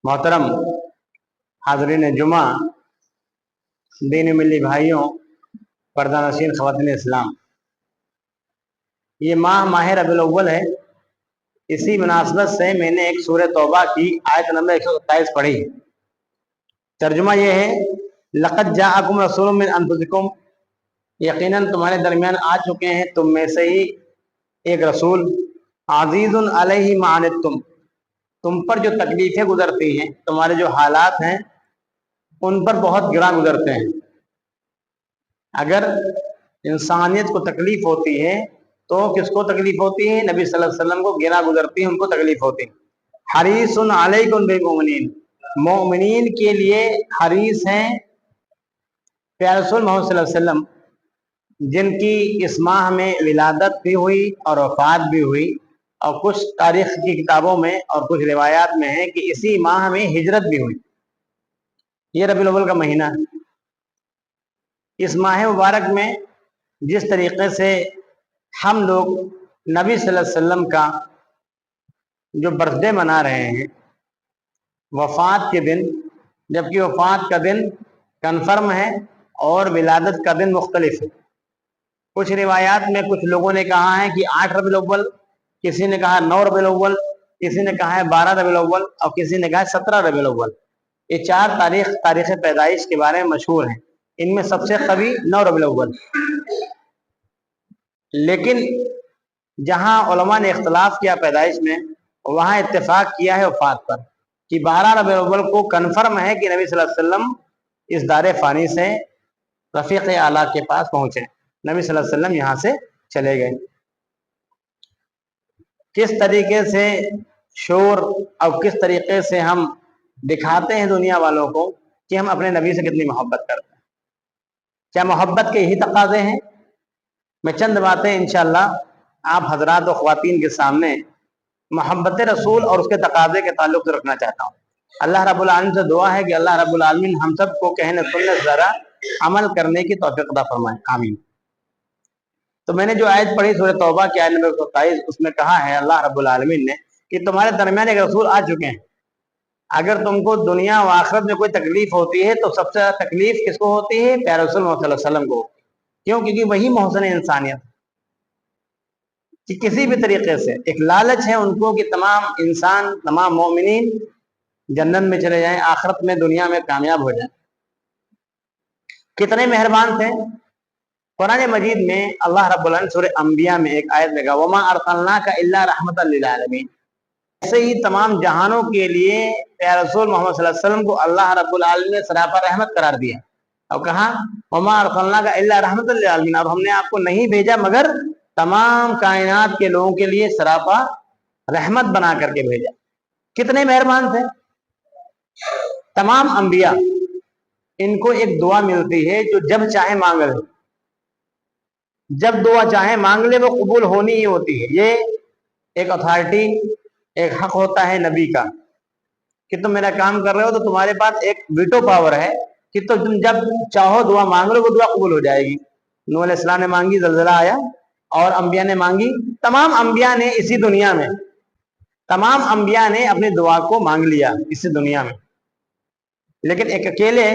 मोहतरम हाज़रीन जुमा, दीन मिली भाइयों, पर्दा नशीन ख़वातीन इस्लाम, ये माह रबीउल अव्वल है। इसी मुनासबत से मैंने एक सूरह तौबा की आयत नंबर 127 पढ़ी। तर्जुमा ये है, लक़द जाअकुम रसूलुम मिन अनफुसिकुम, यकीनन तुम्हारे दरमियान आ चुके हैं तुम में से ही एक रसूल, अज़ीज़ुन अलैहि मा अनित्तुम, तुम पर जो तकलीफें गुजरती हैं, तुम्हारे जो हालात हैं उन पर बहुत गिरा गुजरते हैं। अगर इंसानियत को तकलीफ होती है तो किसको तकलीफ होती है? नबी सल्लल्लाहु अलैहि वसल्लम को गिरा गुजरती है, उनको तकलीफ होती है। हरीसुन अलैकुम बिल मोमिनीन, मोमिनीन के लिए हरीस हैं प्यारे रसूल मोहम्मद सल्लल्लाहु अलैहि वसल्लम, जिनकी इस माह में विलादत भी हुई और वफात भी हुई, और कुछ तारीख की किताबों में और कुछ रिवायात में है कि इसी माह में हिजरत भी हुई। ये रबीउल अव्वल का महीना है। इस माह मुबारक में जिस तरीके से हम लोग नबी सल्लल्लाहु अलैहि वसल्लम का जो बर्थडे मना रहे हैं वफात के दिन, जबकि वफात का दिन कन्फर्म है और विलादत का दिन मुख्तलिफ है। कुछ रिवायात में कुछ लोगों ने कहा है कि 8 रबीउल अव्वल, किसी ने कहा 9 रबीउल अव्वल, किसी ने कहा है 12 रबीउल अव्वल और किसी ने कहा है 17 रबीउल अव्वल। ये 4 तारीख पैदाइश के बारे में मशहूर हैं। इनमें सबसे कवी 9 रबीउल अव्वल। लेकिन जहां उलमा ने इख्तलाफ किया पैदाइश में, वहां इत्तेफाक किया है वफात पर कि 12 रबीउल अव्वल को कन्फर्म है कि नबी सल्लल्लाहु अलैहि वसल्लम इस दारे फानी से रफीक आला के पास पहुंचे, नबी सल्लल्लाहु अलैहि वसल्लम यहाँ से चले गए। किस तरीके से शोर और किस तरीके से हम दिखाते हैं दुनिया वालों को कि हम अपने नबी से कितनी मोहब्बत करते हैं। क्या मोहब्बत के यही तकाजे हैं? मैं चंद बातें इंशाअल्लाह आप हजरात और ख्वातीन के सामने मोहब्बत रसूल और उसके तकाजे के ताल्लुक से रखना चाहता हूँ। अल्लाह रब्बुल आलमीन से दुआ है कि अल्लाह रब्बुल आलमीन हम सब को कहने सुनने से ज़रा अमल करने की तौफीक अता फरमाए, आमीन। तो मैंने जो आयत पढ़ी सूरह तौबा की आयत नंबर 27, उसमें कहा है अल्लाह रब्बुल आलमीन ने कि तुम्हारे दरमियान एक रसूल आ चुके हैं। अगर तुमको दुनिया व आखिरत में कोई तकलीफ होती है तो सबसे ज्यादा तकलीफ किसको होती है? प्यारे रसूल मोहम्मद सल्लल्लाहु अलैहि वसल्लम को। क्यों? क्योंकि वही मोहसिन इंसानियत कि किसी भी तरीके से एक लालच है उनको कि तमाम इंसान, तमाम मोमिनीन जन्नत में चले जाएं, आखिरत में दुनिया में कामयाब हो जाएं। कितने मेहरबान थे। कुरान मजीद में अल्लाह रब्बुल आलमीन सूरह अंबिया में एक आयत में कहा, वमा अरसलनाका इल्ला रहमतल लिल आलमीन। ऐसे ही तमाम जहानों के लिए प्यारे रसूल मोहम्मद सल्लल्लाहु अलैहि वसल्लम को अल्लाह रब्बुल आलमीन ने सरापा रहमत करार दिया और कहा, वमा अरसलनाका इल्ला रहमतल लिल आलमीन, और हमने आपको नहीं भेजा मगर तमाम कायनात के लोगों के लिए सरापा रहमत बना करके भेजा। कितने मेहरबान थे तमाम अंबिया। इनको एक दुआ मिलती है जो जब चाहे मांग ले, जब दुआ चाहे मांग ले वो कबूल होनी ही होती है। ये एक अथॉरिटी, एक हक होता है नबी का कि तुम मेरा काम कर रहे हो तो तुम्हारे पास एक वीटो पावर है कि तो तुम जब चाहो दुआ मांग लो, वो दुआ कबूल हो जाएगी। नूह अलैहिस्सलाम ने मांगी, जलजला आया, और अंबिया ने मांगी। तमाम अंबिया ने इसी दुनिया में, तमाम अंबिया ने अपनी दुआ को मांग लिया इसी दुनिया में। लेकिन एक अकेले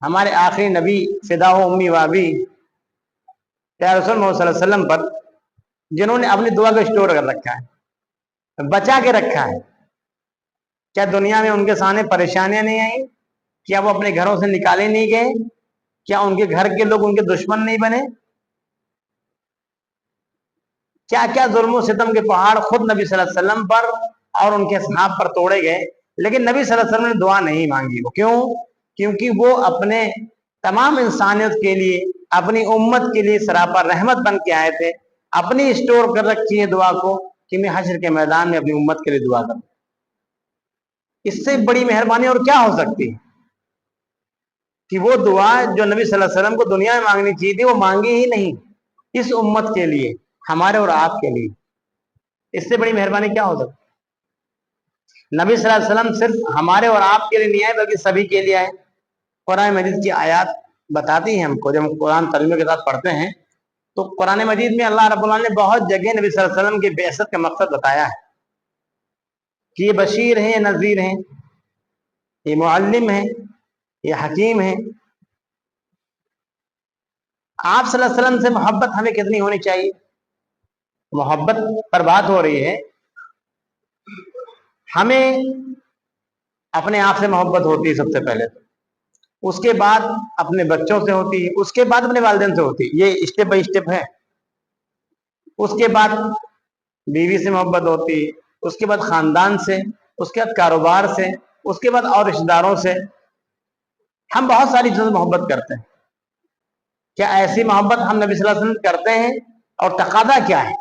हमारे आखिरी नबी फिदा हो उम्मी वाबी प्यारे रसूल मोहम्मद सल्लल्लाहु अलैहि वसल्लम पर, जिन्होंने अपनी दुआ को स्टोर कर रखा है, बचा के रखा है। क्या दुनिया में उनके सामने परेशानियां नहीं आई? क्या वो अपने घरों से निकाले नहीं गए? क्या उनके घर के लोग उनके दुश्मन नहीं बने? क्या क्या जुल्म सितम के पहाड़ खुद नबी सल्लल्लाहु अलैहि वसल्लम पर और उनके असहाब पर तोड़े गए, लेकिन नबी सल्लल्लाहु अलैहि वसल्लम ने दुआ नहीं मांगी। वो क्यों? क्योंकि वो अपने तमाम इंसानियत के लिए, अपनी उम्मत के लिए सरापा रहमत बन के आए थे। अपनी स्टोर कर रखी है दुआ को कि मैं हश्र के मैदान में अपनी उम्मत के लिए दुआ करूं। इससे बड़ी मेहरबानी और क्या हो सकती है कि वो दुआ जो नबी सल्लल्लाहु अलैहि वसल्लम को दुनिया में मांगनी चाहिए थी वो मांगी ही नहीं, इस उम्मत के लिए, हमारे और आपके लिए। इससे बड़ी मेहरबानी क्या हो सकती? नबी सल्लल्लाहु अलैहि वसल्लम सिर्फ हमारे और आपके लिए नहीं आए बल्कि सभी के लिए आए। कुरान मजीद की आयत बताती हैं हमको, जब हम कुरान तर्जुमे के साथ पढ़ते हैं तो कुरान मजीद में अल्लाह रब्बुल आलमीन ने बहुत जगह नबी सल्लल्लाहु अलैहि वसल्लम की बेअसत का मकसद बताया है। کہ یہ بشیر ہیں، یہ نذیر ہیں، یہ معلم ہیں، یہ حکیم ہیں. آپ صلی اللہ علیہ وسلم سے محبت ہمیں کتنی ہونی چاہیے؟ محبت پر بات ہو رہی ہے. ہمیں اپنے آپ سے محبت ہوتی ہے سب سے پہلے، اس کے بعد اپنے بچوں سے ہوتی ہے، اس کے بعد اپنے والدین سے ہوتی ہے. یہ اسٹیپ بائی اسٹیپ ہے. اس کے بعد بیوی سے محبت ہوتی ہے، اس کے بعد خاندان سے، اس کے بعد کاروبار سے، اس کے بعد اور رشتہ داروں سے. ہم بہت ساری چیزوں سے محبت کرتے ہیں. کیا ایسی محبت ہم نبی صلی اللہ علیہ وسلم کرتے ہیں؟ اور تقاضا کیا ہے؟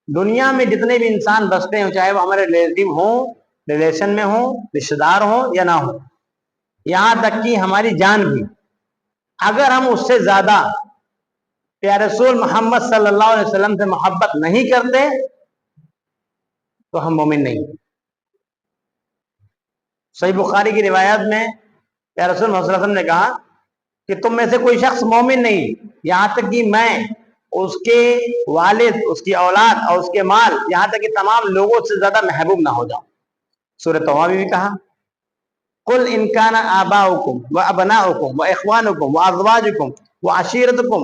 دنیا میں جتنے بھی انسان بستے ہیں، چاہے وہ ہمارے ریلیٹو ہوں، ریلیشن میں ہوں، رشتہ دار ہوں یا نہ ہوں، یہاں تک کہ ہماری جان بھی، اگر ہم اس سے زیادہ پیارے رسول محمد صلی اللہ علیہ وسلم سے محبت نہیں کرتے تو ہم مومن نہیں. صحیح بخاری کی روایت میں پیارے رسول محمد صلی اللہ علیہ وسلم نے کہا کہ تم میں سے کوئی شخص مومن نہیں یہاں تک کہ میں اس کے والد، اس کی اولاد اور اس کے مال، یہاں تک کہ تمام لوگوں سے زیادہ محبوب نہ ہو جاؤں. سورہ توبہ میں بھی کہا قل ان کان آباؤکم وابناؤکم واخوانکم وازواجکم وعشیرتکم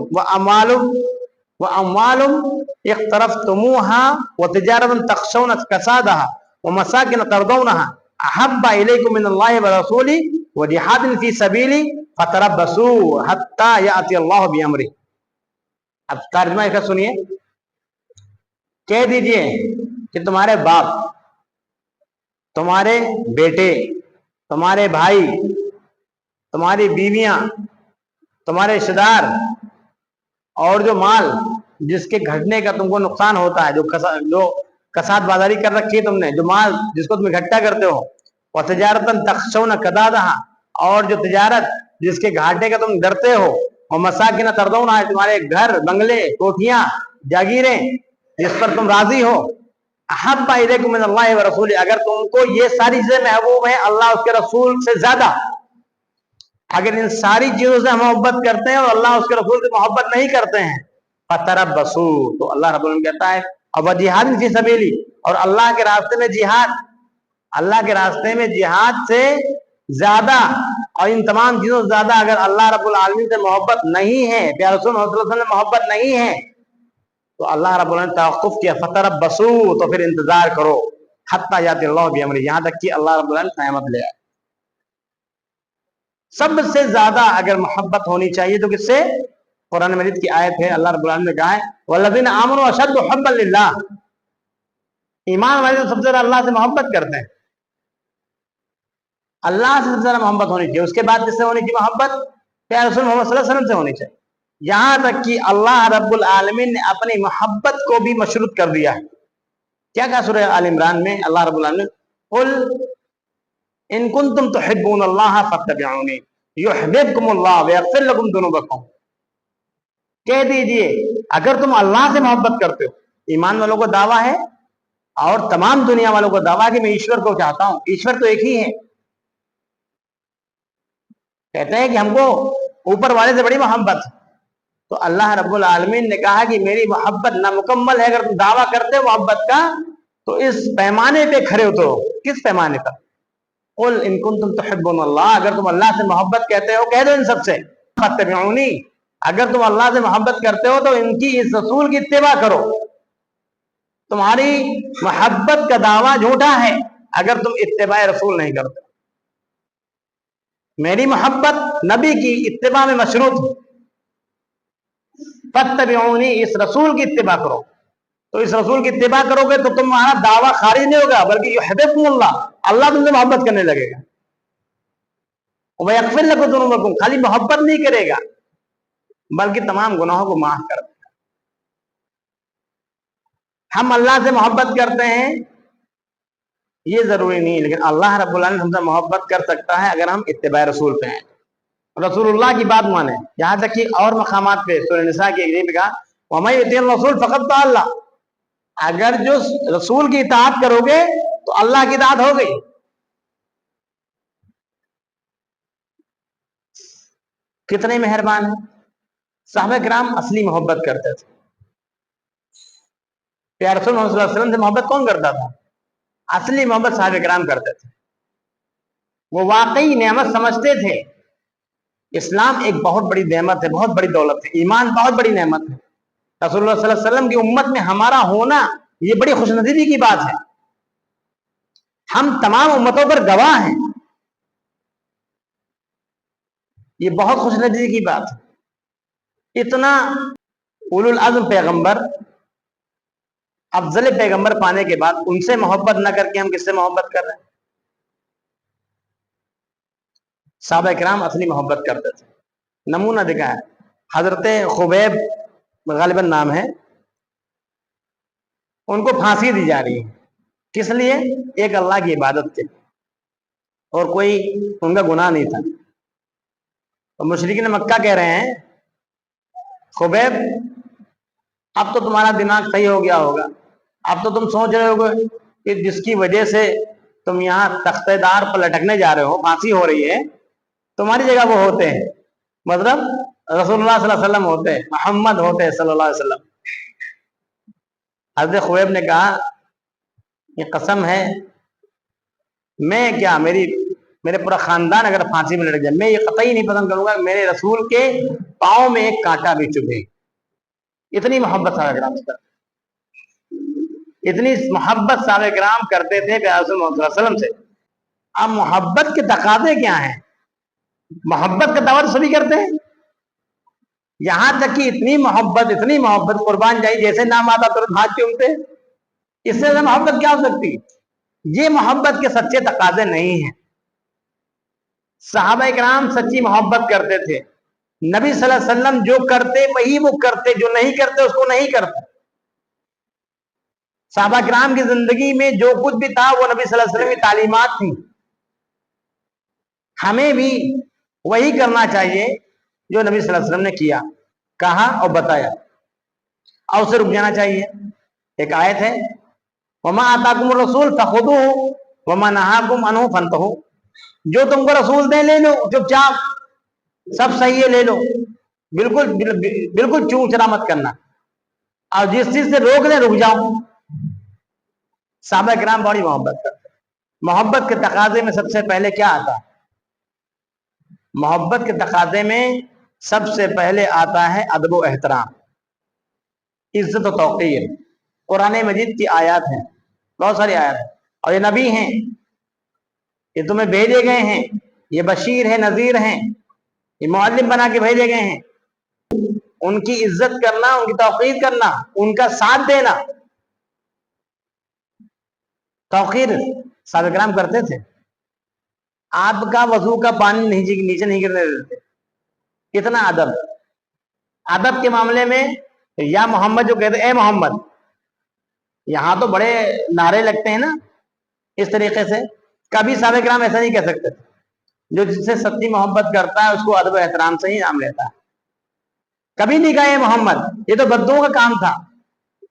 واموال اقترفتموها وتجارة تخشون کسادها ومساکن ترضونها احب الیکم من اللہ ورسولہ وجہاد فی سبیلہ فتربصوا حتی یأتی اللہ بامرہ. اب ترجمہ اس کا سنیے. کہہ دیجئے کہ تمہارے باپ، تمہارے بیٹے، تمہارے بھائی، تمہاری بیویاں، تمہارے رشتہ دار، اور جو مال جس کے گھٹنے کا تم کو نقصان ہوتا ہے، جو کساد بازاری کر رکھی ہے تم نے، جو مال جس کو تم اکٹھا کرتے ہو، وَتِجَارَةً تَخْشَوْنَ كَسَادَهَا، اور جو تجارت جس کے گھاٹے کا تم ڈرتے ہو، وَمَسَاكِنَ تَرْضَوْنَهَا، تمہارے گھر، بنگلے، کوٹھیاں، جاگیریں جس پر تم راضی ہو. احب الیکم من اللہ ورسولہ، اگر تم کو یہ ساری چیزیں محبوب ہیں اللہ اس کے رسول سے زیادہ، اگر ان ساری چیزوں سے ہم محبت کرتے ہیں اور اللہ اس کے رسول سے محبت نہیں کرتے ہیں، فتربصوا، تو اللہ رب العالمین کہتا ہے اب جہاد فی سبیلی، اور اللہ کے راستے میں جہاد، اللہ کے راستے میں جہاد سے زیادہ اور ان تمام چیزوں سے زیادہ اگر اللہ رب العالمین سے محبت نہیں ہے، پیارے رسول صلی اللہ علیہ وسلم سے محبت نہیں ہے، تو اللہ رب العالمین نے توقف کیا فتربصوا، تو پھر انتظار کرو حتی یاتی اللہ بامرہ، یہاں تک کہ اللہ رب العالمین قیامت لے آئے. سب سے زیادہ اگر محبت ہونی چاہیے تو کس سے؟ قرآن مجید کی آیت ہے، اللہ رب العالمین نے کہا ہے والذین آمنوا اشد حبا للہ، ایمان والے سب سے زیادہ اللہ سے محبت کرتے ہیں. اللہ سے سب سے زیادہ محبت ہونی چاہیے. اس کے بعد کس سے ہونی چاہیے محبت؟ پیارے رسول محمد صلی اللہ علیہ وسلم سے ہونی چاہیے. یہاں تک کہ اللہ رب العالمین نے اپنی محبت کو بھی مشروط کر دیا ہے. کیا کہا سورہ آل عمران میں اللہ رب العالمین قل ان کنتم تحبون اللہ فاتبعونی یحببکم اللہ ویغفر لکم ذنوبکم. کہہ دیجئے اگر تم اللہ سے محبت کرتے ہو، ایمان والوں کو دعویٰ ہے اور تمام دنیا والوں کو دعویٰ کہ میں ایشور کو چاہتا ہوں، ایشور تو ایک ہی ہے. کہتے ہیں کہ ہم کو اوپر والے سے بڑی محبت، تو اللہ رب العالمین نے کہا کہ میری محبت نامکمل ہے. اگر تم دعویٰ کرتے ہو محبت کا تو اس پیمانے پہ کھڑے اترو. کس پیمانے پر؟ قل ان کنتم تحبون اللہ، اگر تم اللہ سے محبت کہتے ہو کہہ دو ان سب سے فاتبعونی، اگر تم اللہ سے محبت کرتے ہو تو ان کی اس رسول کی اتباع کرو. تمہاری محبت کا دعویٰ جھوٹا ہے اگر تم اتباع رسول نہیں کرتے. میری محبت نبی کی اتباع میں مشروط ہے. فاتبعونی، اس رسول کی اتباع کرو. تو اس رسول کی اتباع کرو گے تو تمہارا دعویٰ خارج نہیں ہوگا بلکہ یحببکم اللہ، اللہ تم سے محبت کرنے لگے گا. ویغفر لکم ذنوبکم، خالی محبت نہیں کرے گا بلکہ تمام گناہوں کو معاف کر دے گا. ہم اللہ سے محبت کرتے ہیں یہ ضروری نہیں، لیکن اللہ رب العالمین ہم سے محبت کر سکتا ہے اگر ہم اتباع رسول پہ ہیں، رسول اللہ کی بات مانیں. یہاں تک کہ اور مقامات پہ سورہ نساء کی ایک کہا وَمَن یُطِعِ الرَّسُولَ فَقَدْ اطَاعَ اللَّهَ، اگر جو رسول کی اطاعت کرو گے تو اللہ کی اطاعت ہو گئی. کتنے مہربان ہیں صحابہ کرام، اصلی محبت کرتے تھے. کہ رسول محمد صلی اللہ علیہ وسلم سے محبت کون کرتا تھا؟ اصلی محبت صحابہ کرام کرتے تھے. وہ واقعی نعمت سمجھتے تھے. اسلام ایک بہت بڑی نعمت ہے, بہت بڑی دولت ہے. ایمان بہت بڑی نعمت ہے. رسول اللہ صلی اللہ علیہ وسلم کی امت میں ہمارا ہونا یہ بڑی خوش نصیبی کی بات ہے. ہم تمام امتوں پر گواہ ہیں. یہ بہت خوش نصیبی کی بات ہے. اتنا اولو العزم پیغمبر, افضل پیغمبر پانے کے بعد ان سے محبت نہ کر کے ہم کس سے محبت کر رہے ہیں؟ صحابہ کرام اصلی محبت کرتے تھے. نمونہ دکھا ہے حضرت خبیب غالباً نام ہے, ان کو پھانسی دی جا رہی ہے. کس لیے؟ ایک اللہ کی عبادت کے لیے, اور کوئی ان کا گناہ نہیں تھا. اور مشرکین مکہ کہہ رہے ہیں خبیب اب تو تمہارا دماغ صحیح ہو گیا ہوگا, اب تو تم سوچ رہے ہوگے کہ جس کی وجہ سے تم یہاں تختہ دار پر لٹکنے جا رہے ہو, پھانسی ہو رہی ہے, تمہاری جگہ وہ ہوتے ہیں, مطلب رسول اللہ صلی اللہ علیہ وسلم ہوتے ہیں, محمد ہوتے ہیں صلی اللہ علیہ وسلم. حضرت خبیب نے کہا یہ قسم ہے, میں کیا میرے پورا خاندان اگر پھانسی میں لٹک جائے, میں یہ قطعی نہیں پسند کروں گا میرے رسول کے پاؤں میں ایک کانٹا بھی چبھے. اتنی محبت صحابہ کرام سے, اتنی محبت صحابہ کرام کرتے تھے کہ رسول اللہ صلی اللہ علیہ وسلم سے. اب محبت کے تقاضے کیا ہیں؟ محبت کا دعوت سبھی کرتے ہیں, یہاں تک کہ اتنی محبت قربان جائی جیسے نام آتا ترنت ہاتھ چومتے. اس سے زیادہ محبت کیا ہو سکتی؟ یہ محبت کے سچے تقاضے نہیں ہیں. صحابہ کرام سچی محبت کرتے تھے. نبی صلی اللہ علیہ وسلم جو کرتے وہی وہ کرتے, جو نہیں کرتے اس کو نہیں کرتے. صحابہ کرام کی زندگی میں جو کچھ بھی تھا وہ نبی صلی اللہ علیہ وسلم کی تعلیمات تھی. ہمیں بھی وہی کرنا چاہیے جو نبی صلی اللہ علیہ وسلم نے کیا, کہا اور بتایا, اور اسے رک جانا چاہیے. ایک آیت ہے وَمَا آتَاكُمُ الرَّسُولُ فَخُذُوهُ وَمَا نَهَاكُمْ عَنْهُ فَانْتَهُوا. جو تم کو رسول دے لے لو, چپ چاپ, سب صحیح ہے لے لو, بالکل چون چرا مت کرنا, اور جس چیز سے روک دیں رک جاؤ. صحابہ کرام بڑی محبت کرتے. محبت کے تقاضے میں سب سے پہلے کیا آتا ہے؟ محبت کے تقاضے میں سب سے پہلے آتا ہے ادب و احترام, عزت و توقیر. قرآن مجید کی آیات ہیں, بہت ساری آیات ہیں, اور یہ نبی ہیں, یہ تمہیں بھیجے گئے ہیں, یہ بشیر ہیں, نذیر ہیں, یہ معلم بنا کے بھیجے گئے ہیں. ان کی عزت کرنا, ان کی توقیر کرنا, ان کا ساتھ دینا. توقیر صحابہ کرام کرتے تھے. آپ کا وضو کا پانی نیچے نہیں گرنے دیتے. کتنا ادب. ادب کے معاملے میں یا محمد جو کہتے اے محمد, یہاں تو بڑے نعرے لگتے ہیں نا, اس طریقے سے کبھی صحابہ کرام ایسا نہیں کہہ سکتے. جو جس سے سچی محبت کرتا ہے اس کو ادب و احترام سے ہی نام لیتا ہے. کبھی نہیں کہا اے محمد, یہ تو بدوؤں کا کام تھا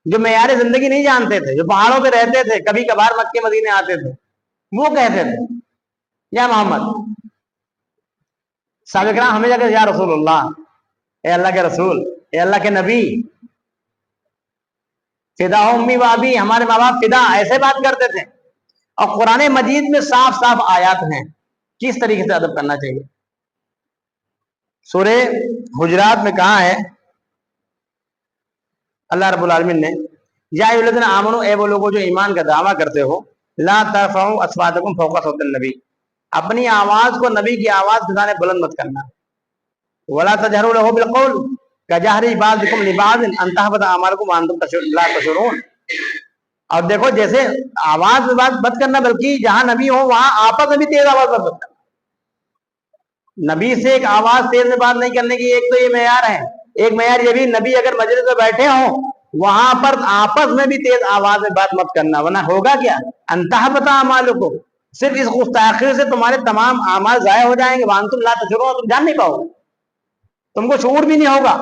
جو معیار زندگی نہیں جانتے تھے, جو پہاڑوں پہ رہتے تھے, کبھی کبھار مکے مدینے آتے تھے, وہ کہتے تھے یا محمد. صحابہ کرام ہمیں جا یا رسول اللہ, اے اللہ کے رسول, اے اللہ کے نبی, فدا امی و ابی, ہمارے ماں باپ فدا, ایسے بات کرتے تھے. اور قرآن مجید میں صاف صاف آیات ہیں کس طریقے سے ادب کرنا چاہیے. سورہ حجرات میں کہا ہے اللہ رب العالمین نے, یا ایھا الذین آمنوا, اے وہ لوگوں جو ایمان کا دعویٰ کرتے ہو, لا ترفعوا اصواتکم فوق صوت النبی, اپنی آواز کو نبی کی آواز کے سامنے بلند مت کرنا. ولا تجہروا له بالقول کجہر بعضکم لبعض ان تحبط اعمالکم وانتم لا تشعرون. اور دیکھو جیسے آواز میں بات مت کرنا, بلکہ جہاں نبی ہو وہاں آپس میں بھی تیز آواز مت کرنا. نبی سے ایک آواز تیز میں بات نہیں کرنے کی ایک تو یہ معیار ہے. ایک معیار یہ بھی, نبی اگر مجلس میں بیٹھے ہوں وہاں پر آپس میں بھی تیز آواز میں بات مت کرنا, ورنہ ہوگا کیا, ان تحبط اعمالکم, صرف اس گستاخی سے تمہارے تمام اعمال ضائع ہو جائیں گے. وانتم لا تشعرون, تم جان نہیں پاؤ گے, تم کو شعور بھی نہیں ہوگا.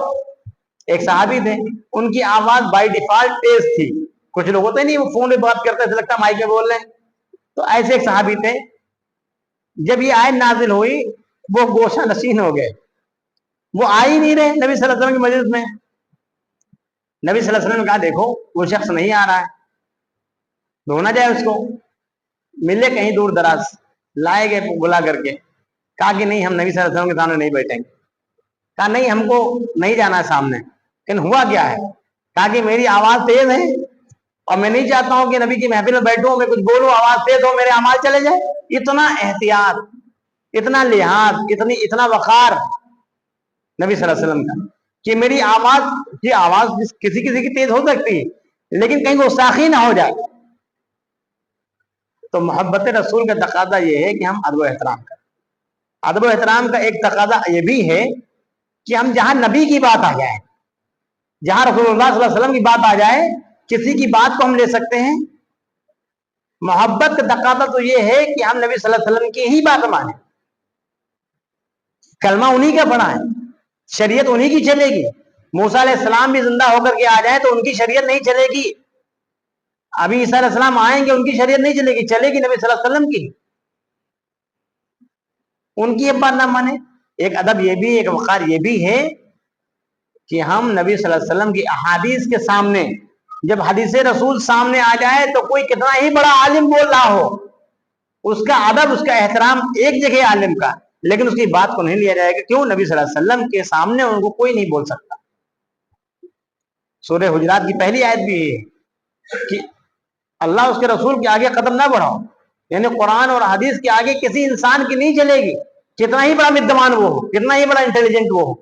ایک صحابی تھے, ان کی آواز بائی ڈیفالٹ تیز تھی. کچھ لوگ ہوتے نہیں, وہ فون پہ بات کرتے ایسا لگتا مائک میں بول رہے ہیں. تو ایسے ایک صحابی تھے, جب یہ آیت نازل ہوئی وہ گوشہ نشین ہو گئے, وہ آ ہی نہیں رہے نبی صلی اللہ علیہ وسلم کی مجلس میں. नबी सल्लल्लाहु अलैहि वसल्लम ने कहा देखो वो शख्स नहीं आ रहा है, ढूंढा जाए उसको। मिले कहीं दूर दराज, लाए गए बुला करके, कहा कि नहीं हम नबी सल्लल्लाहु अलैहि वसल्लम के सामने नहीं बैठेंगे। कहा नहीं हमको नहीं जाना है सामने। लेकिन हुआ क्या है? कहा कि मेरी आवाज तेज है और मैं नहीं चाहता हूं कि नबी की महफिल में बैठूं, मैं कुछ बोलूं, आवाज तेज हो, मेरे अमाल चले जाए। इतना एहतियात, इतना लिहाज, इतना वकार नबी सल्लल्लाहु अलैहि वसल्लम का, कि मेरी आवाज की आवाज किसी किसी की तेज हो सकती है, लेकिन कहीं गुस्ताखी ना हो जाए। तो मोहब्बत रसूल का तकादा ये है कि हम अदब एहतराम करें। अदब एहतराम का एक तकादा ये भी है कि हम जहां नबी की बात आ जाए, जहां रसूलुल्लाह सल्लल्लाहु अलैहि वसल्लम की बात आ जाए, किसी की बात को हम ले सकते हैं। मोहब्बत का तकादा तो ये है कि हम नबी सल्लल्लाहु अलैहि वसल्लम की ही बात माने, कलमा उन्हीं का पढ़ा है, शरीयत उन्हीं की चलेगी। मूसा अलैहिस्सलाम भी जिंदा होकर के आ जाए तो उनकी शरीयत नहीं चलेगी। अभी ईसा अलैहिस्सलाम आएंगे, उनकी शरीयत नहीं चलेगी, चलेगी नबी सल्लल्लाहु अलैहि वसल्लम की। उनकी ये बात ना माने। एक अदब ये भी, एक वकार ये भी है कि हम नबी सल्लल्लाहु अलैहि वसल्लम की अहादीस के सामने, जब हदीस रसूल सामने आ जाए तो कोई कितना ही बड़ा आलिम बोल रहा हो, उसका अदब, उसका एहतराम एक जगह आलिम का, लेकिन उसकी बात को नहीं लिया जाएगा। क्यों? नबी सल्लल्लाहु अलैहि वसल्लम के सामने उनको कोई नहीं बोल सकता। सूरह हुजरात की पहली आयत भी है कि अल्लाह उसके रसूल के आगे कदम ना बढ़ाओ, यानी कुरान और हदीस के आगे किसी इंसान की नहीं चलेगी, कितना ही बड़ा विद्वान वो हो, कितना ही बड़ा इंटेलिजेंट वो हो।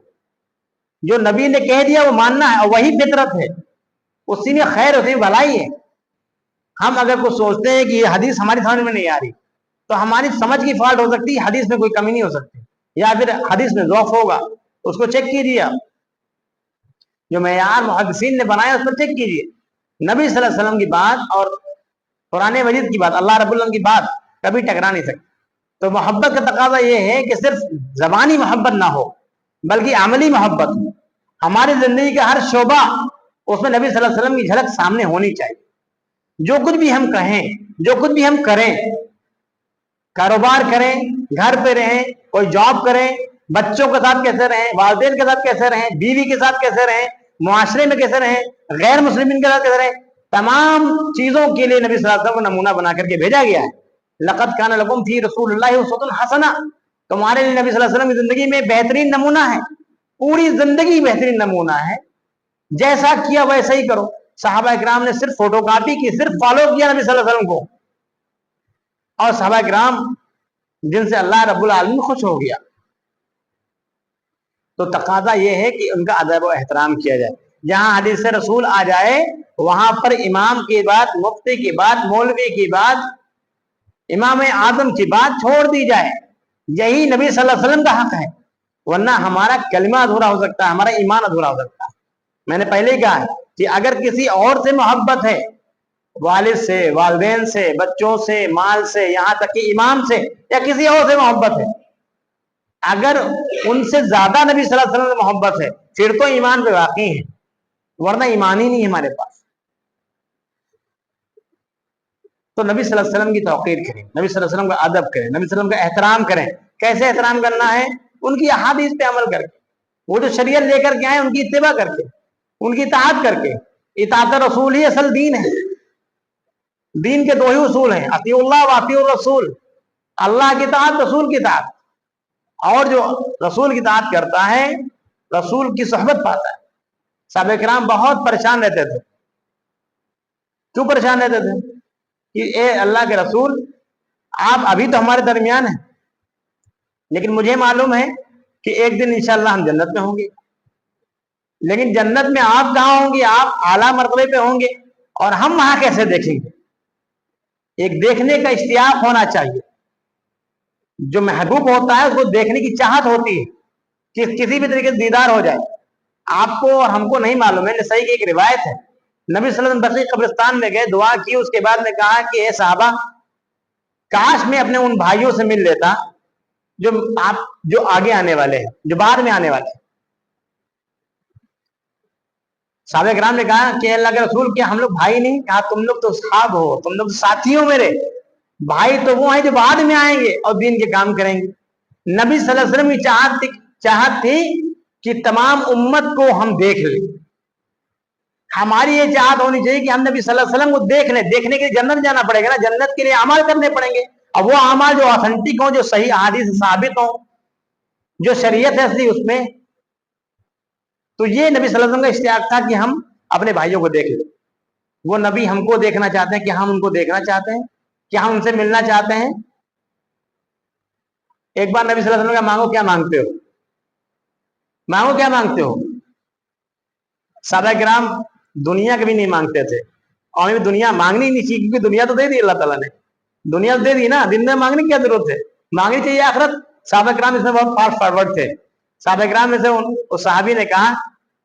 जो नबी ने कह दिया वो मानना है, और वही फितरत है, उसी में खैर, उसी में भलाई है। हम अगर कुछ सोचते हैं कि ये हदीस हमारी समझ में नहीं आ रही, तो हमारी समझ की फॉल्ट हो सकती है, हदीस में कोई कमी नहीं हो सकती, या फिर हदीस में ज़ौफ होगा, उसको चेक कीजिए। आप जो मेयार मुहद्दिसीन ने बनाया उसको चेक कीजिए। नबी सल्लल्लाहु अलैहि वसल्लम की बात और कुरान मजीद की बात, अल्लाह रब्बुल आलमीन की बात कभी टकरा नहीं सकती। तो मोहब्बत का तकाजा ये है कि सिर्फ जबानी मोहब्बत ना हो, बल्कि अमली मोहब्बत हो। हमारी जिंदगी का हर शोबा, उसमें नबी सल्लल्लाहु अलैहि वसल्लम की झलक सामने होनी चाहिए। जो कुछ भी हम कहें, जो कुछ भी हम करें, कारोबार करें, घर पे रहें, कोई जॉब करें, बच्चों के साथ कैसे रहें, वालिदैन के साथ कैसे रहें, बीवी के साथ कैसे रहें, मुआशरे में कैसे रहें, गैर मुस्लिमीन के साथ कैसे रहें, तमाम चीजों के लिए नबी सल्लल्लाहु अलैहि वसल्लम को नमूना बना करके भेजा गया है। लक़द कान लकुम फी रसूलिल्लाहि उस्वतुन हसना, तुम्हारे लिए नबी सल्लल्लाहु अलैहि वसल्लम की जिंदगी में बेहतरीन नमूना है, पूरी जिंदगी बेहतरीन नमूना है। जैसा किया वैसा ही करो। सहाबा इकराम ने सिर्फ फोटोकॉपी की, सिर्फ फॉलो किया नबी सल्लल्लाहु अलैहि वसल्लम को, और सहाबा इकराम जिनसे अल्लाह रब्बुल आलमीन खुश हो गया। तो तकादा यह है कि उनका अदब व एहतराम किया जाए। जहां हदीस रसूल आ जाए वहां पर इमाम की बात, मुफ्ती की बात, मौलवी की बात, इमाम आजम की बात छोड़ दी जाए। यही नबी सल्लल्लाहु अलैहि वसल्लम का हक है, वरना हमारा कलिमा अधूरा हो सकता है, हमारा ईमान अधूरा हो सकता है। मैंने पहले ही कहा है कि अगर किसी और से मोहब्बत है, वालिद से, वालिदैन से, बच्चों से, माल से, यहां तक कि इमाम से या किसी और से मोहब्बत है, अगर उनसे ज्यादा नबी सल्लल्लाहु अलैहि वसल्लम से मोहब्बत है, फिर तो ईमान पे वाकई है, वरना ईमान ही नहीं है हमारे पास। तो नबी सल्लल्लाहु अलैहि वसल्लम की तौकीर करें, नबी सल्लल्लाहु अलैहि वसल्लम का अदब करें, नबी सल्लल्लाहु अलैहि वसल्लम का एहतराम करें। कैसे एहतराम करना है? उनकी अहादीस पे अमल करके, वो जो शरीयत लेकर के आए उनकी इत्तिबा करके, उनकी इताअत करके। इताअत रसूल ही असल दीन है। दीन के दो ही उसूल हैं, अतीउल्लाह व अतीउर रसूल, अल्लाह की इताअत, रसूल की इताअत। और जो रसूल की इताअत करता है, रसूल की सोहबत पाता है। साहबे किराम बहुत परेशान रहते थे। क्यों परेशान रहते थे? कि ए अल्लाह के रसूल, आप अभी तो हमारे दरमियान हैं, लेकिन मुझे मालूम है कि एक दिन इंशाअल्लाह हम जन्नत में होंगे। लेकिन जन्नत में आप कहाँ होंगे? आप आला मर्तबे पे होंगे, और हम वहां कैसे देखेंगे? एक देखने का इश्तियाक होना चाहिए। जो महबूब होता है उसको देखने की चाहत होती है कि किसी भी तरीके से दीदार हो जाए। आपको और हमको नहीं मालूम है, सही की एक रिवायत है, नबी सल्लल्लाहु अलैहि वसल्लम बक़ी कब्रिस्तान में गए, दुआ की, उसके बाद में कहा कि ए साहबा, काश मैं अपने उन भाइयों से मिल लेता जो आगे आने वाले हैं, जो बाद में आने वाले हैं। साहबे किराम ने कहा कि अल्लाह के रसूल, क्या हम लोग भाई नहीं? कहा तुम लोग तो साहब हो, तुम लोग साथी हो मेरे। भाई तो वो हैं जो बाद में आएंगे और दीन के काम करेंगे। नबी सल्लल्लाहु अलैहि वसल्लम की चाहत थी कि तमाम उम्मत को हम देख लें, हमारी ये चाहत होनी चाहिए कि हम नबी सल्लल्लाहु अलैहि वसल्लम को देख लें। देखने के लिए जन्नत जाना पड़ेगा ना, जन्नत के लिए अमल करने पड़ेंगे। अब वो अमल जो ऑथेंटिक हो, जो सही हदीस से साबित हो, जो शरीयत है असली उसमें। तो ये नबी सल्लल्लाहु अलैहि वसल्लम का इश्तियाक था कि हम अपने भाइयों को देख लें। वो नबी हमको देखना चाहते हैं कि हम उनको देखना चाहते हैं, क्या हम उनसे मिलना चाहते हैं। एक बार नबी सल्लल्लाहु अलैहि वसल्लम का मांगो, क्या मांगते हो, मांगो क्या मांगते हो। साहबा किराम दुनिया कभी नहीं मांगते थे, और भी दुनिया मांगनी नहीं चाहिए, क्योंकि दुनिया तो दे दी अल्लाह ताला ने, दुनिया तो दे दी ना, दिन में मांगने की क्या जरूरत है, मांगनी चाहिए आखिरत। साहबा किराम इसमें बहुत फास्ट फॉरवर्ड थे। साहबा किराम में से उस सहाबी ने कहा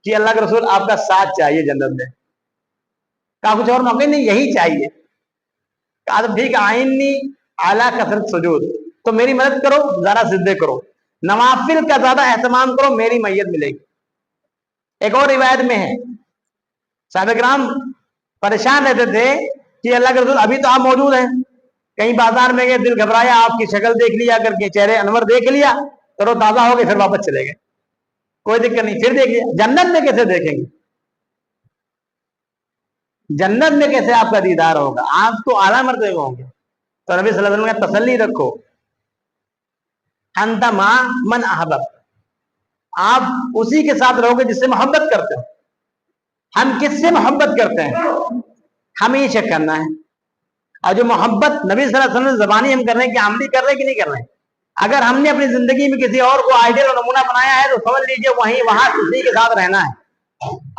कि अल्लाह के रसूल आपका साथ चाहिए जन्नत में। कहा कुछ और मांगे नहीं, यही चाहिए। कहा तो ठीक, आइन्नी आला कसरत सुजूद, तो मेरी मदद करो, ज्यादा सिद्धे करो, नवाफिल का ज्यादा एहतमाम करो, मेरी मैयत मिलेगी। एक और रिवायत में है साहब किराम परेशान रहते थे कि अल्लाह के रसूल अभी तो आप मौजूद हैं, कहीं बाजार में गए, दिल घबराया, आपकी शक्ल देख लिया, करके चेहरे अनवर देख लिया, तो ताजा हो गए, फिर वापस चले गए, कोई दिक्कत नहीं, फिर देख लिया। जन्नत में कैसे देखेंगे, जन्नत में कैसे आपका दीदार होगा, आप तो आला मर्तबे में होंगे। तो नबी सल्लल्लाहु अलैहि वसल्लम का तसल्ली रखो, अंता मां मन अहबब, आप उसी के साथ रहोगे जिससे मोहब्बत करते हो। हम किससे मोहब्बत करते हैं, हमें ये चेक करना है। और जो मोहब्बत नबी सल्लल्लाहु अलैहि वसल्लम ज़बानी हम कर रहे हैं कि अमली कर रहे हैं कि नहीं कर रहे हैं। अगर हमने अपनी जिंदगी में किसी और को आइडियल और नमूना बनाया है, तो समझ लीजिए वहीं वहां उसी के साथ रहना है।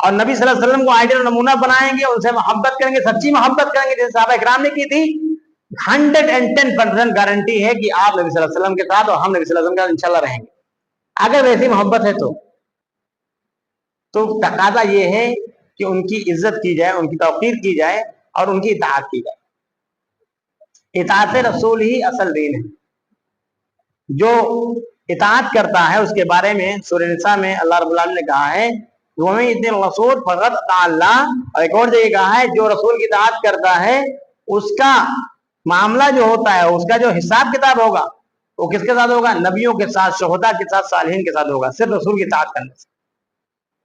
और नबी सल्लल्लाहु अलैहि वसल्लम को आइडियल नमूना बनाएंगे, उनसे मोहब्बत करेंगे, सच्ची मोहब्बत करेंगे, जैसे सहाबा इकराम ने की थी। 110% गारंटी है कि आप नबी सल्लल्लाहु अलैहि वसल्लम के साथ और हम नबी सल्लल्लाहु अलैहि वसल्लम के साथ इंशाल्लाह रहेंगे, अगर वैसी मोहब्बत है तो तकाजा ये है कि उनकी इज्जत की जाए, उनकी तौकीर की जाए और उनकी इताअत की जाए। इताअत रसूल ही असल दीन है। जो इताअत करता है उसके बारे में सूरह निसा में अल्लाह रब्बुल आलमीन ने कहा है, रसूल फक़त अल्लाह, और एक और जगह कहा है जो रसूल की इताअत करता है उसका मामला जो होता है, उसका जो हिसाब किताब होगा वो किसके साथ होगा, नबियों के साथ, शुहदा के साथ, सालिहीन के साथ होगा, सिर्फ रसूल की इताअत करने से।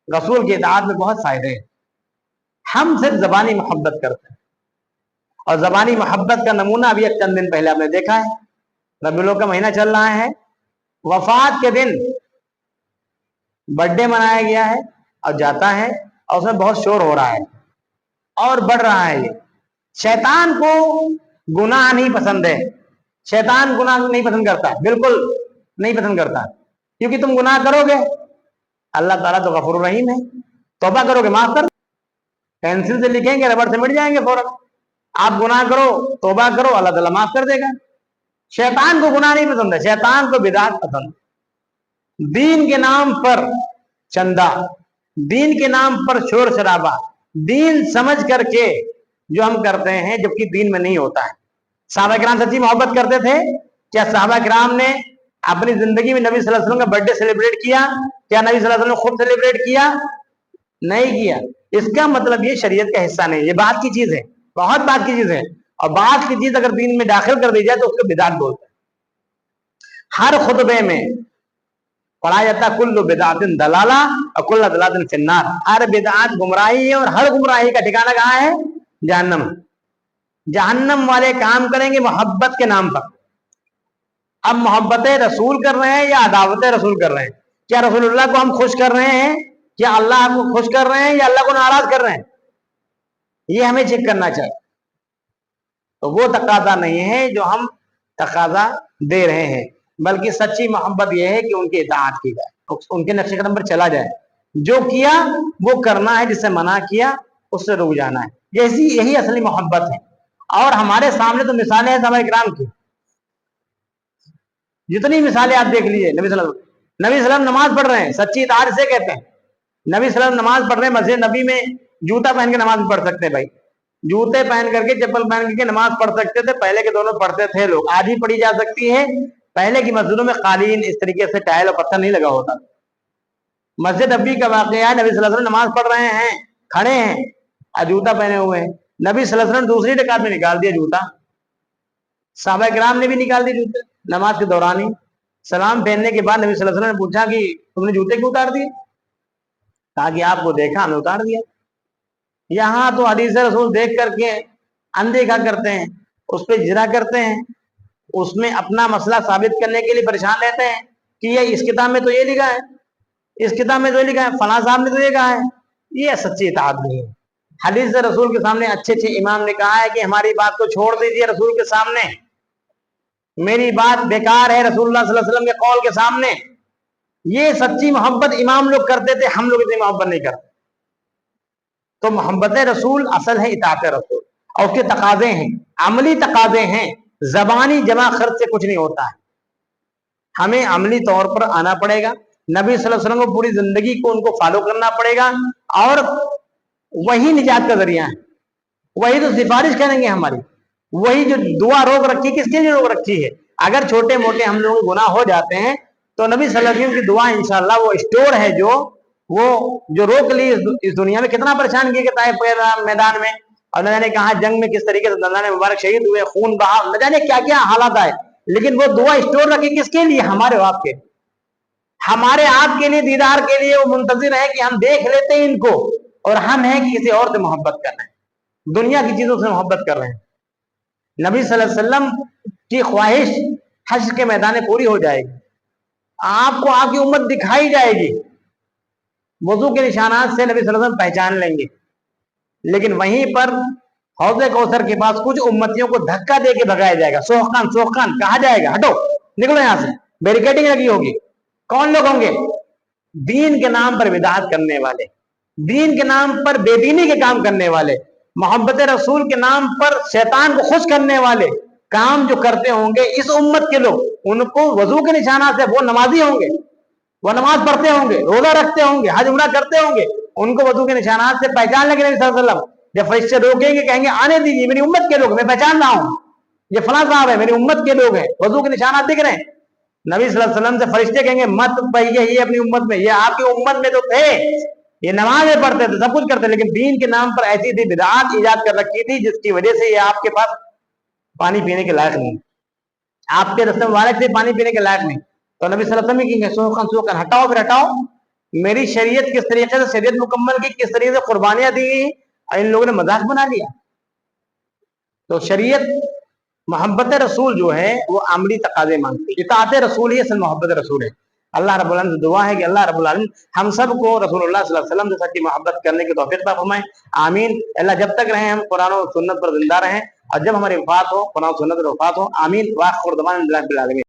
रसूल की इताअत में बहुत फायदे हैं। हम सिर्फ ज़बानी मोहब्बत करते हैं, और ज़बानी मोहब्बत का नमूना अभी एक चंद दिन पहले आपने देखा है, रबीउल का महीना चल रहा है, वफात के दिन बर्थडे मनाया गया है और जाता है, और उसमें बहुत शोर हो रहा है और बढ़ रहा है। ये शैतान को गुनाह नहीं पसंद है, शैतान गुनाह नहीं पसंद करता, बिल्कुल नहीं पसंद करता, क्योंकि तुम गुनाह करोगे, अल्लाह ताला तो गफूर रहीम है, तौबा करोगे माफ कर, पेंसिल से लिखेंगे रबड़ से मिट जाएंगे फौरन। आप गुनाह करो, तौबा करो, अल्लाह ताला माफ कर देगा। शैतान को गुनाह नहीं पसंद है, शैतान को बिदअत पसंद। दीन के नाम पर चंदा, दीन के नाम पर शोर शराबा, दीन समझ करके जो हम करते हैं जबकि दीन में नहीं होता है। साहबा किराम सच्ची मोहब्बत करते थे क्या? साहबा किराम ने अपनी जिंदगी में नबी सल्लल्लाहु अलैहि वसल्लम का बर्थडे सेलिब्रेट किया क्या? नबी सल्लल्लाहु अलैहि वसल्लम ने खुद सेलिब्रेट किया? नहीं किया। इसका मतलब ये शरीयत का हिस्सा नहीं, ये बात की चीज है, बहुत बात की चीज है। और बात की चीज अगर दीन में दाखिल कर दी जाए तो उसको बिदात बोलते हैं। हर खुतबे में पढ़ा जाता है कुल्लु बिदातिन दलाला और कुल्लु दलालिन फिन्नार, हर बिदात गुमराही है और हर गुमराही का ठिकाना कहाँ है? जहन्नम। जहन्नम वाले काम करेंगे मोहब्बत के नाम पर। अब मोहब्बत रसूल कर रहे हैं या अदावत रसूल कर रहे हैं? क्या रसूलुल्लाह को हम खुश कर रहे हैं, क्या अल्लाह को खुश कर रहे हैं, या अल्लाह को नाराज कर रहे हैं? ये हमें चेक करना चाहिए। तो वो तकाजा नहीं है जो हम तकाजा दे रहे हैं, बल्कि सच्ची मोहब्बत यह है कि उनकी इताअत की जाए, उनके नक्शे कदम पर चला जाए, जो किया वो करना है, जिससे मना किया उससे रुक जाना है। यही असली मोहब्बत है। और हमारे सामने तो मिसालें हैं साहबा किराम की, जितनी मिसालें आप देख लीजिए। नबी सल्लल्लाहु अलैहि वसल्लम नमाज पढ़ रहे हैं, सच्ची इताअत से कहते हैं। नबी सल्लल्लाहु अलैहि वसल्लम नमाज पढ़ रहे हैं, मस्जिद नबी में जूता पहन के नमाज भी पढ़ सकते हैं भाई, जूते पहन करके, चप्पल पहन करके नमाज पढ़ सकते थे। पहले के दोनों पढ़ते थे लोग, आज भी पढ़ी जा सकती है। पहले की मस्जिदों में कालीन इस तरीके से टाइल और पत्थर नहीं लगा होता। मस्जिद नबी का वाकया है, नबी सल्लल्लाहु अलैहि वसल्लम नमाज पढ़ रहे हैं, खड़े हैं और जूता पहने हुए हैं। नबी सल्लल्लाहु अलैहि वसल्लम दूसरी रकात में निकाल दिया जूता, साहबा किराम ने भी निकाल दिए जूते नमाज के दौरान ही। सलाम पहनने के बाद नबी सल्लल्लाहु अलैहि वसल्लम ने पूछा कि तुमने जूते क्यों उतार दिए? कहा कि आपको देखा, हमें उतार दिया। یہاں تو حدیث رسول دیکھ کر کے اندیکھا کرتے ہیں، اس پہ جرا کرتے ہیں، اس میں اپنا مسئلہ ثابت کرنے کے لیے پریشان رہتے ہیں کہ یہ اس کتاب میں تو یہ لکھا ہے، اس کتاب میں تو یہ لکھا ہے، فلاں صاحب نے تو یہ کہا ہے. یہ سچی اطاعت نہیں ہے. حدیث رسول کے سامنے اچھے اچھے امام نے کہا ہے کہ ہماری بات کو چھوڑ دیجیے رسول کے سامنے، میری بات بیکار ہے رسول اللہ صلی اللہ علیہ وسلم کے قول کے سامنے. یہ سچی محبت امام لوگ کرتے تھے، ہم لوگ اتنی محبت نہیں کرتے. تو محبت رسول اصل ہے اطاعت رسول، اور اس کے تقاضے ہیں، عملی تقاضے ہیں. زبانی جمع خرچ سے کچھ نہیں ہوتا ہے، ہمیں عملی طور پر آنا پڑے گا. نبی صلی اللہ علیہ وسلم کو پوری زندگی کو ان کو فالو کرنا پڑے گا، اور وہی نجات کا ذریعہ ہے. وہی تو سفارش کریں گے ہماری. وہی جو دعا روک رکھی، کس کے لیے روک رکھی ہے؟ اگر چھوٹے موٹے ہم لوگ گناہ ہو جاتے ہیں تو نبی صلی اللہ علیہ وسلم کی دعا انشاءاللہ وہ اسٹور ہے، جو روک لی اس دنیا میں. کتنا پریشان کیا کہ طائف میدان میں، اور نہ جانے کہاں جنگ میں کس طریقے سے دندان مبارک شہید ہوئے، خون بہا، نہ جانے کیا کیا حالات آئے. لیکن وہ دعا اسٹور رکھی کس کے لیے؟ ہمارے آپ کے، ہمارے آپ کے لیے، دیدار کے لیے. وہ منتظر ہے کہ ہم دیکھ لیتے ہیں ان کو، اور ہم ہیں کہ کسی اور سے محبت کر رہے ہیں، دنیا کی چیزوں سے محبت کر رہے ہیں. نبی صلی اللہ علیہ وسلم کی خواہش حشر کے میدان میں پوری ہو جائے گی، آپ کو آپ کی امت دکھائی جائے گی، وضو کے نشانات سے نبی صلی اللہ علیہ وسلم پہچان لیں گے. لیکن وہیں پر حوض کوثر کے پاس کچھ امتیوں کو دھکا دے کے بھگایا جائے گا. سوخان سوخان کہا جائے گا، ہٹو نکلو یہاں سے، بیریکیڈنگ لگی ہوگی. کون لوگ ہوں گے؟ دین کے نام پر بدعت کرنے والے، دین کے نام پر بے دینی کے کام کرنے والے، محبت رسول کے نام پر شیطان کو خوش کرنے والے کام جو کرتے ہوں گے اس امت کے لوگ. ان کو وضو کے نشانات سے، وہ نمازی ہوں گے، وہ نماز پڑھتے ہوں گے، روزہ رکھتے ہوں گے، حج عمرہ کرتے ہوں گے، ان کو وضو کے نشانات سے پہچان لیں گے. نبی صلی اللہ علیہ وسلم جب فرشتے روکیں گے کہیں گے آنے دیجیے، میری امت کے لوگ، میں پہچان رہا ہوں یہ فلاں صاحب ہے، میری امت کے لوگ ہیں، وضو کے نشانات دکھ رہے ہیں. نبی صلی اللہ علیہ وسلم سے فرشتے کہیں گے مت پڑھیے یہ اپنی امت میں، یہ آپ کی امت میں تو تھے، یہ نمازیں پڑھتے تھے، سب کچھ کرتے، لیکن دین کے نام پر ایسی تھی بدعات ایجاد کر رکھی تھی جس کی وجہ سے یہ آپ کے پاس پانی پینے کے لائق نہیں، آپ کے رسم مبارک سے پانی پینے کے لائق نہیں. تو نبی صلی اللہ علیہ وسلم کہیں گے سوکھن سوکھن، ہٹاؤ پھر ہٹاؤ. میری شریعت کس طریقے سے، شریعت مکمل کی کس طریقے سے قربانیاں دی گئی، ان لوگوں نے مذاق بنا لیا. تو شریعت محبت رسول جو ہے وہ عملی تقاضے مانگتی ہے. اطاعت رسول ہی اصل محبت رسول ہے. اللہ رب العالمین سے دعا ہے کہ اللہ رب العالمین ہم سب کو رسول اللہ صلی اللہ علیہ وسلم سے سچی محبت کرنے کی توفیق عطا فرمائے. آمین. اللہ جب تک رہیں ہم قرآن و سنت پر زندہ رہیں، اور جب ہماری وفات ہو قرآن و سنت پر وفات ہو. آمین. وآخر دعوانا الحمد للہ رب العالمین.